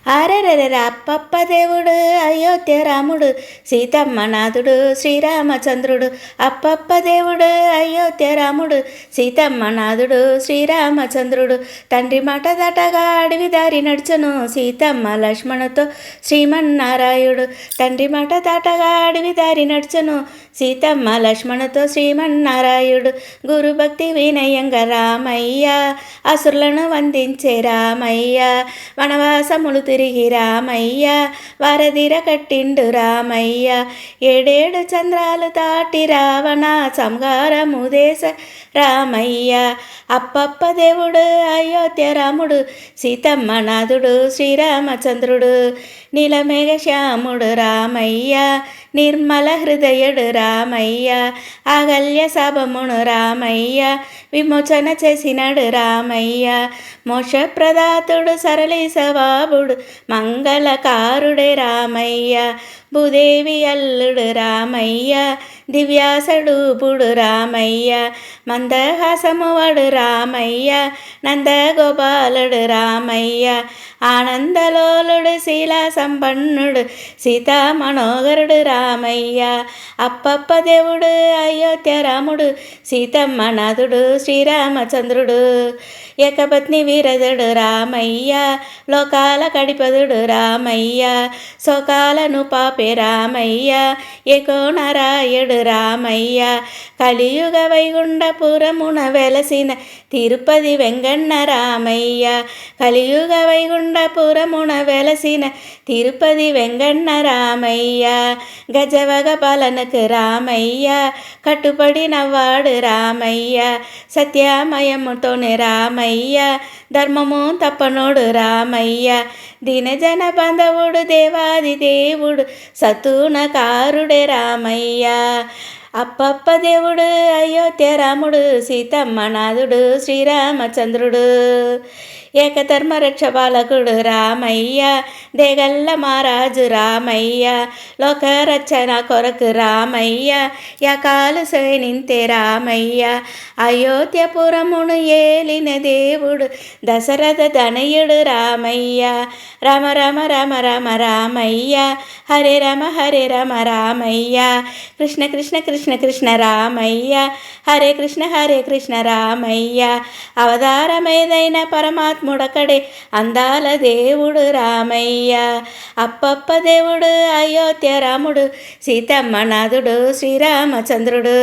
ఆరెరెరె అప్పప్ప దేవుడు అయోధ్య రాముడు సీతమ్మ నాథుడు శ్రీరామచంద్రుడు. అప్పప్ప దేవుడు అయోధ్య రాముడు సీతమ్మ నాథుడు శ్రీరామచంద్రుడు. తండ్రి మాట దటగా అడవి దారి నడుచును సీతమ్మ లక్ష్మణుతో శ్రీమన్నారాయుడు. తండ్రి మాట దాటగా అడవి దారి నడుచును సీతమ్మ లక్ష్మణుతో శ్రీమన్నారాయుడు. గురుభక్తి వినయంగా రామయ్య అసురులను వందించే రామయ్య. వనవాసములు తిరిగి రామయ్య వారధిర కట్టిండు రామయ్య. ఏడేడు చంద్రాలు దాటి రావణ సంహారము దేశ రామయ్య. అప్పప్ప దేవుడు అయోధ్య రాముడు సీతమ్మ నాథుడు శ్రీరామచంద్రుడు. నీలమేఘ శ్యాముడు రామయ్య నిర్మల హృదయుడు రామయ్య. ఆగల్య శాపమును రామయ్య విమోచన చేసినాడు రామయ్య. మోక్షప్రదాతుడు సరళి సవాబుడు మంగళకారుడే రామయ్య. భూదేవి అల్లుడు రామయ్య దివ్యాసడూపుడు రామయ్య. మందహాసమువడు రామయ్య నందగోపాలుడు రామయ్య. ఆనందలోలుడు శీలా సంపన్నుడు సీతా మనోహరుడు రామయ్య. అప్పప్ప దేవుడు అయోధ్య రాముడు సీతమ్మ నాథుడు శ్రీరామచంద్రుడు. ఏకపత్ని వీరదుడు రామయ్య లోకాల కడిపదుడు రామయ్య. శోకాలను పాపే రామయ్య ఏకో నారాయణుడు రామయ్య. కలియుగ వైగుంఠపురమున వెలసిన తిరుపతి వెంగన్న రామయ్య. కలియుగ వైగుంఠపురమున వెలసిన తిరుపతి వెంగన్న రామయ్య. గజవగ పాలనకు రామయ్య కట్టుబడి నవ్వాడు రామయ్య. సత్యమయముతోనే రామయ్య ధర్మము తప్పనోడు రామయ్య. దీనజన బంధవుడు దేవాది దేవుడు సతునకారుడే రామయ్య. అప్పప్ప దేవుడు అయోధ్య రాముడు సీతమ్మ నాథుడు శ్రీరామచంద్రుడు. ఏకధర్మ రక్షపాలకుడు రామయ్య దేగల్ల మహారాజు రామయ్య. లోకరక్షణ కొరకు రామయ్య యకాలు సైనింతే రామయ్య. అయోధ్యపురమును ఏలిన దేవుడు దశరథ తనయుడు రామయ్య. రామ రామ రామ రామ రామయ్య హరే రామ రామయ్య. కృష్ణ కృష్ణ కృష్ణ కృష్ణ రామయ్య హరే కృష్ణ రామయ్య. అవతారమేదైన పరమాత్ముడొకడే అందాల దేవుడు రామయ్య. అప్పప్ప దేవుడు అయోధ్య రాముడు సీతమ్మ నాథుడు శ్రీరామచంద్రుడు.